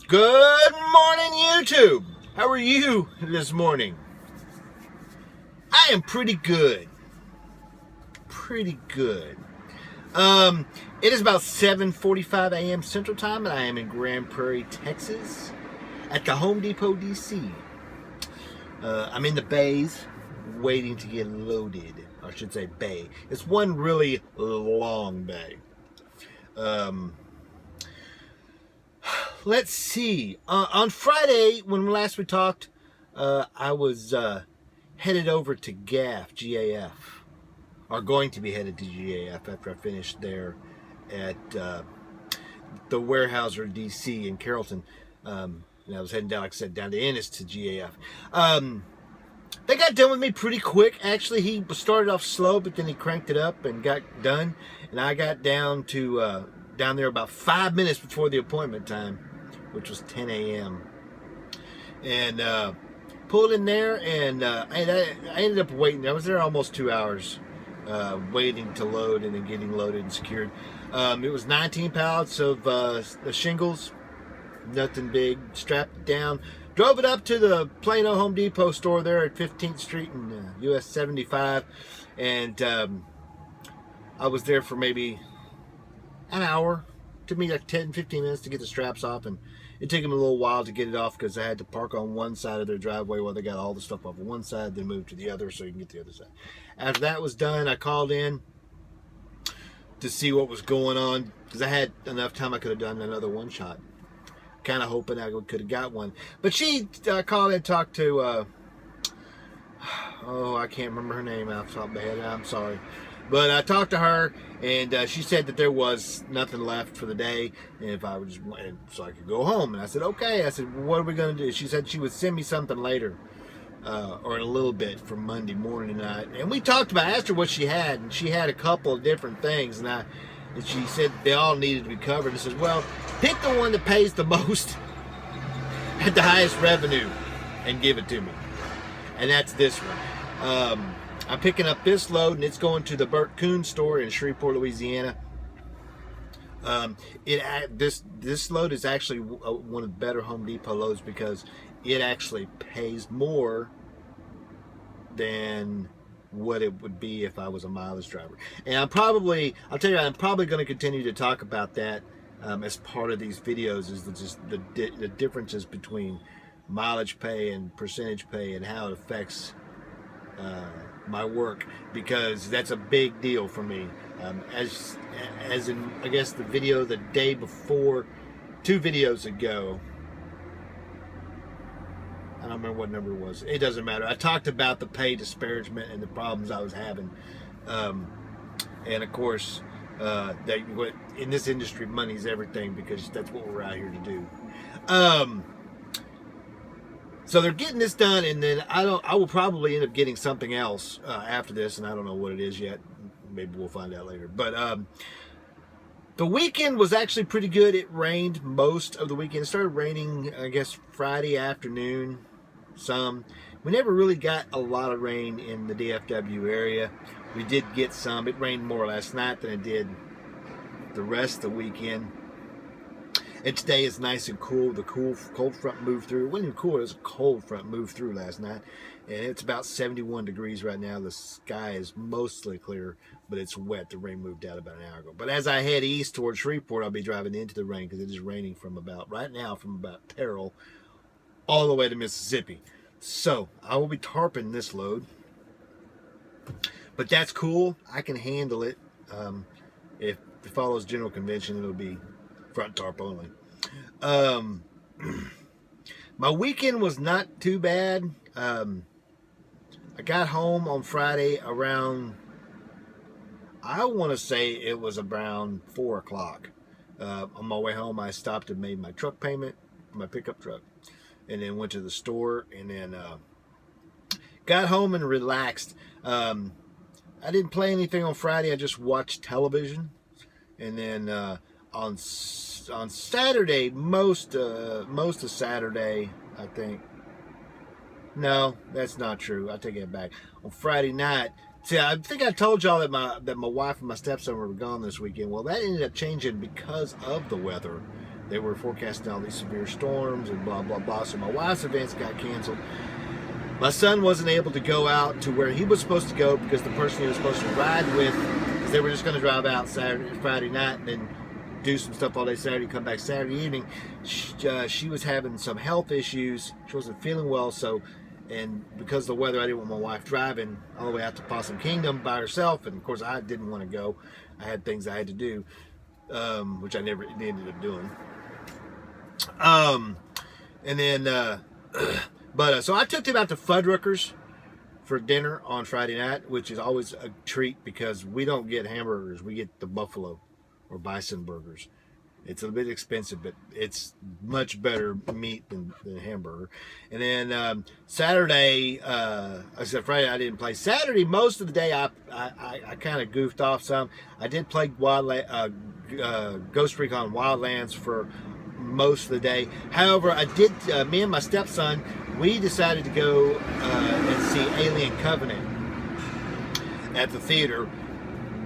Good morning, YouTube. How are you this morning? I am pretty good. Pretty good. It is about 7:45 a.m. Central Time, and I am in Grand Prairie, Texas, at the Home Depot, DC. I'm in the bays, waiting to get loaded. I should say bay. It's one really long bay. Let's see. On Friday, when last we talked, I was headed over to GAF, or going to be headed to GAF after I finished there at the Weyerhaeuser DC in Carrollton. And I was heading down, like I said, down to Ennis to GAF. They got done with me pretty quick. Actually, he started off slow, but then he cranked it up and got done. And I got down there about 5 minutes before the appointment time, which was 10 a.m. And pulled in there, and I ended up waiting. I was there almost 2 hours waiting to load and then getting loaded and secured. It was 19 pallets of shingles, nothing big, strapped it down. Drove it up to the Plano Home Depot store there at 15th Street and US 75. And I was there for maybe an hour. Took me like 10, 15 minutes to get the straps off, and it took them a little while to get it off because I had to park on one side of their driveway while they got all the stuff off of one side, then move to the other so you can get the other side. After that was done, I called in to see what was going on because I had enough time. I could have done another one shot. Kind of hoping I could have got one. But she called and talked to, I can't remember her name off the top of my head. I'm sorry. But I talked to her, and she said that there was nothing left for the day, and if I would just so I could go home. And I said, okay. I said, well, what are we going to do? She said she would send me something later, or in a little bit for Monday morning night. And we talked about, I asked her what she had, and she had a couple of different things, and she said they all needed to be covered. I said, well, pick the one that pays the most at the highest revenue and give it to me. And that's this one. I'm picking up this load, and it's going to the Burt Coon store in Shreveport, Louisiana. This load is actually one of the better Home Depot loads because it actually pays more than what it would be if I was a mileage driver. And I'm probably going to continue to talk about that as part of these videos, is just the differences between mileage pay and percentage pay and how it affects my work, because that's a big deal for me. As in, I guess the video the day before, 2 videos ago, I don't remember what number it was. It doesn't matter. I talked about the pay disparagement and the problems I was having. And of course, in this industry, money's everything, because that's what we're out here to do. So they're getting this done, and then I will probably end up getting something else after this, and I don't know what it is yet. Maybe we'll find out later. But the weekend was actually pretty good. It rained most of the weekend. It started raining, I guess, Friday afternoon. Some. We never really got a lot of rain in the DFW area. We did get some. It rained more last night than it did the rest of the weekend. And today is nice and cool. The cold front moved through. It wasn't even cool. It was a cold front moved through last night. And it's about 71 degrees right now. The sky is mostly clear, but it's wet. The rain moved out about an hour ago. But as I head east towards Shreveport, I'll be driving into the rain because it is raining from about Terrell all the way to Mississippi. So I will be tarping this load. But that's cool. I can handle it. If it follows general convention, it'll be front tarp only. My weekend was not too bad. I got home on Friday around, I want to say it was around 4 o'clock. On my way home, I stopped and made my truck payment, my pickup truck, and then went to the store, and then got home and relaxed. I didn't play anything on Friday. I just watched television, and then on Saturday, most of Saturday, I think. No, that's not true. I take it back. On Friday night, see, I think I told y'all that my wife and my stepson were gone this weekend. Well, that ended up changing because of the weather. they were forecasting all these severe storms and blah, blah, blah. So my wife's events got canceled. My son wasn't able to go out to where he was supposed to go because the person he was supposed to ride with, because they were just going to drive out Friday night and then do some stuff all day Saturday, come back Saturday evening. She was having some health issues. She wasn't feeling well, so, and because of the weather, I didn't want my wife driving all the way out to Possum Kingdom by herself, and of course I didn't want to go. I had things I had to do, which I never ended up doing. And then, so I took them out to Fuddruckers for dinner on Friday night, which is always a treat because we don't get hamburgers. We get the buffalo or bison burgers. It's a bit expensive, but it's much better meat than hamburger. And then Saturday, except Friday I didn't play. Saturday, most of the day I kind of goofed off some. I did play Ghost Recon Wildlands for most of the day. However, I did, me and my stepson, we decided to go and see Alien Covenant at the theater.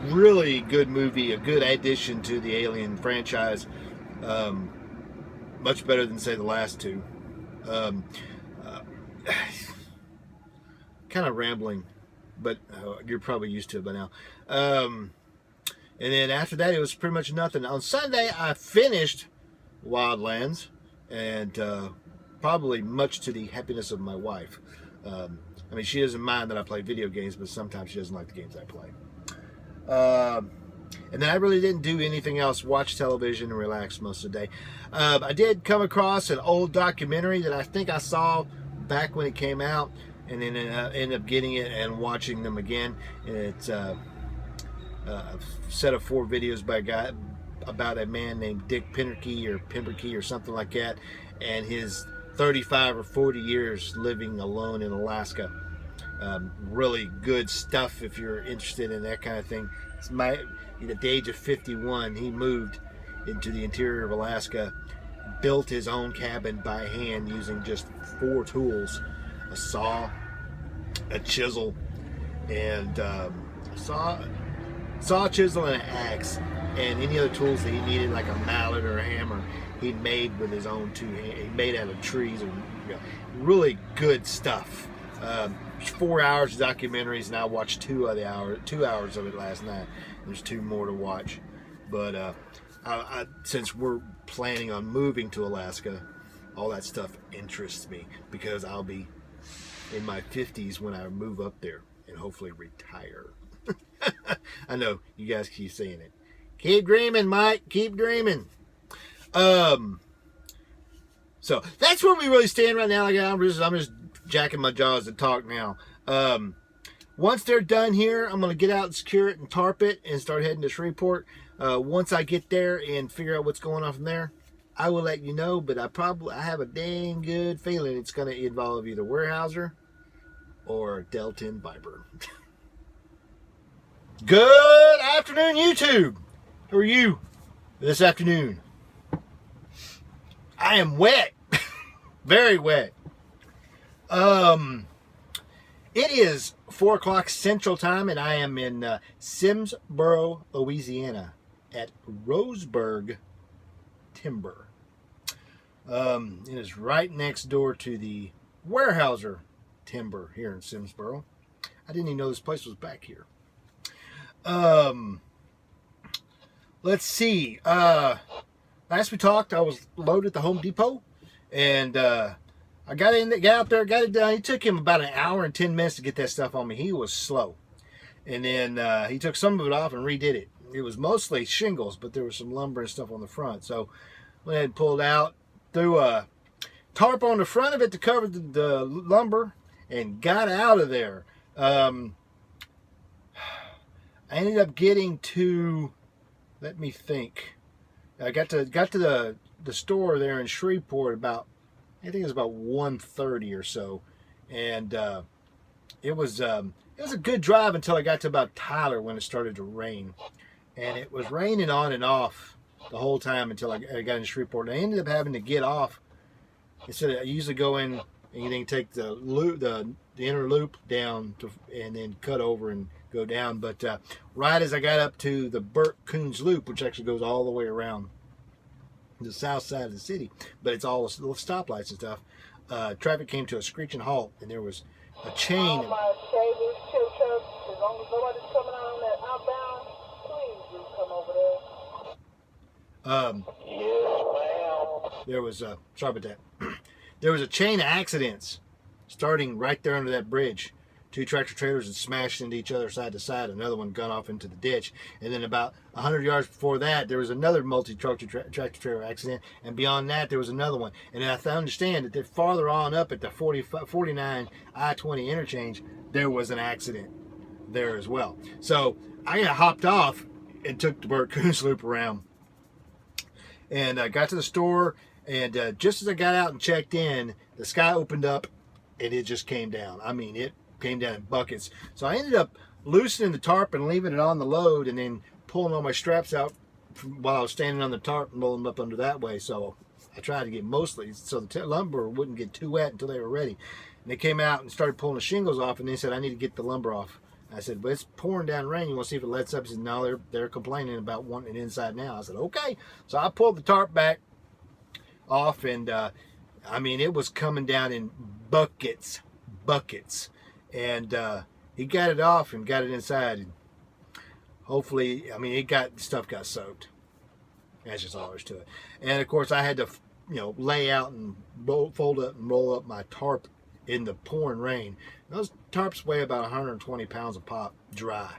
Really good movie, a good addition to the Alien franchise. Much better than, say, the last two. Kind of rambling, but you're probably used to it by now. And then after that, it was pretty much nothing. On Sunday, I finished Wildlands, and probably much to the happiness of my wife. I mean, she doesn't mind that I play video games, but sometimes she doesn't like the games I play. And then I really didn't do anything else, watch television and relax most of the day. I did come across an old documentary that I think I saw back when it came out, and then ended up getting it and watching them again. And it's a set of 4 videos by a guy about a man named Dick Pemberkey or something like that, and his 35 or 40 years living alone in Alaska. Really good stuff if you're interested in that kind of thing. At the age of 51, he moved into the interior of Alaska, built his own cabin by hand using just 4 tools: a saw, a chisel, and saw, chisel, and an axe, and any other tools that he needed, like a mallet or a hammer, he made with his own 2 hands. He made out of trees. Really good stuff. 4 hours of documentaries, and I watched 2 hours of it last night. There's 2 more to watch, but since we're planning on moving to Alaska, all that stuff interests me because I'll be in my 50s when I move up there and hopefully retire. I know you guys keep saying it. Keep dreaming, Mike. Keep dreaming. So that's where we really stand right now. I'm just jacking my jaws to talk now. Once they're done here, I'm going to get out and secure it and tarp it and start heading to Shreveport. Once I get there and figure out what's going on from there, I will let you know, but I have a dang good feeling it's going to involve either Weyerhaeuser or Delta Viper. Good afternoon, YouTube. How are you this afternoon? I am wet. Very wet. It is 4 o'clock Central Time, and I am in Simsboro, Louisiana, at Roseburg Timber. It is right next door to the Weyerhaeuser Timber here in Simsboro. I didn't even know this place was back here. Let's see. Last we talked, I was loaded at the Home Depot, and I got out there, got it done. It took him about an hour and 10 minutes to get that stuff on me. He was slow. And then he took some of it off and redid it. It was mostly shingles, but there was some lumber and stuff on the front. So went ahead and pulled out, threw a tarp on the front of it to cover the lumber, and got out of there. I ended up getting to, let me think. I got to the store there in Shreveport about, I think it was about 1:30 or so, and it was a good drive until I got to about Tyler when it started to rain, and it was raining on and off the whole time until I got in Shreveport. And I ended up having to get off. Instead, I usually go in and then take the loop, the inner loop down and then cut over and go down. But right as I got up to the Burt Coons Loop, which actually goes all the way around the south side of the city, but it's all little stoplights and stuff. Traffic came to a screeching halt, and there was a chain. All my shavers, chill trucks, as long as nobody's coming out on that outbound, please do come over there. Yes, ma'am. There was sorry about that. There was a chain of accidents starting right there under that bridge. 2 tractor trailers had smashed into each other side to side. Another one gone off into the ditch. And then about 100 yards before that, there was another multi-tractor trailer accident. And beyond that, there was another one. And I understand that farther on up at the 49 I-20 interchange, there was an accident there as well. So I got hopped off and took the Burt Coons loop around. And I got to the store. And just as I got out and checked in, the sky opened up and it just came down. I mean, it came down in buckets. So I ended up loosening the tarp and leaving it on the load, and then pulling all my straps out while I was standing on the tarp and rolling them up under that way. So I tried to get mostly so the lumber wouldn't get too wet until they were ready. And they came out and started pulling the shingles off, and they said, I need to get the lumber off. I said, but it's pouring down rain. You want to see if it lets up? He said, no, they're complaining about wanting it inside now. I said, okay. So I pulled the tarp back off, and I mean, it was coming down in buckets. And he got it off and got it inside. And hopefully, I mean, stuff got soaked. That's just all there is to it. And of course, I had to, lay out and fold up and roll up my tarp in the pouring rain. Those tarps weigh about 120 pounds a pop dry.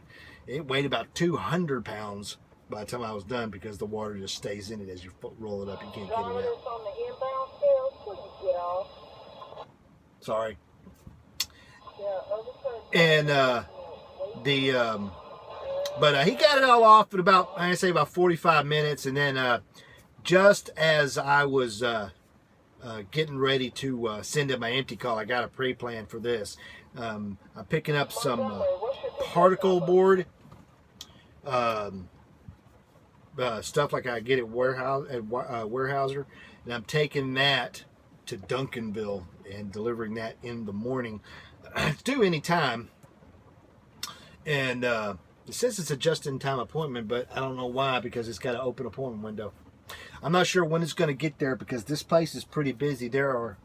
It weighed about 200 pounds by the time I was done because the water just stays in it as you roll it up. You can't get it out. On the inbound scale, please get off. Sorry. And but he got it all off in about, I say, about 45 minutes. And then just as I was getting ready to send in my empty call, I got a pre-plan for this. I'm picking up some particle board stuff like I get at Weyerhaeuser, and I'm taking that to Duncanville and delivering that in the morning. It's due any time, and it says it's a just-in-time appointment, but I don't know why, because it's got an open appointment window. I'm not sure when it's going to get there because this place is pretty busy. There are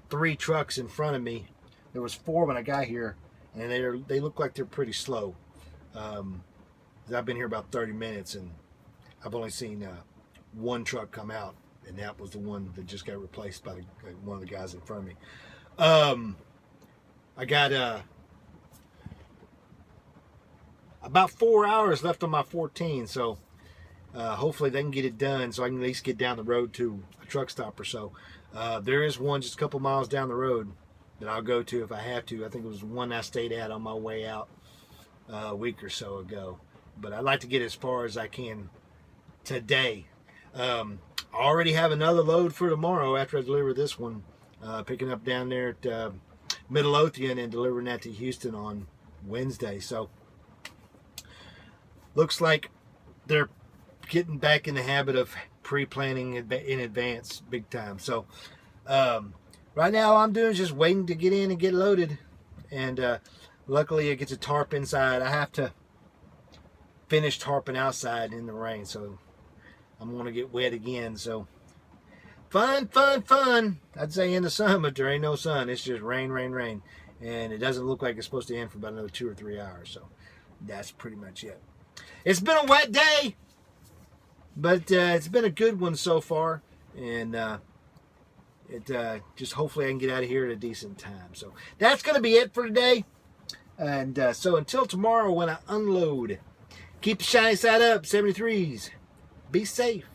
3 trucks in front of me. There was 4 when I got here, and they look like they're pretty slow. I've been here about 30 minutes, and I've only seen 1 truck come out, and that was the one that just got replaced by one of the guys in front of me. I got about 4 hours left on my 14, so hopefully they can get it done so I can at least get down the road to a truck stop or so. There is one just a couple miles down the road that I'll go to if I have to. I think it was one I stayed at on my way out a week or so ago. But I'd like to get as far as I can today. I already have another load for tomorrow after I deliver this one, picking up down there at Midlothian and delivering that to Houston on Wednesday. So looks like they're getting back in the habit of pre-planning in advance big time. So right now all I'm doing is just waiting to get in and get loaded, and luckily it gets a tarp inside. I have to finish tarping outside in the rain, so I'm going to get wet again. So fun. I'd say in the sun, but there ain't no sun. It's just rain. And it doesn't look like it's supposed to end for about another 2 or 3 hours. So that's pretty much it. It's been a wet day, but it's been a good one so far. And just hopefully I can get out of here at a decent time. So that's going to be it for today. And so until tomorrow when I unload, keep the shiny side up, 73s. Be safe.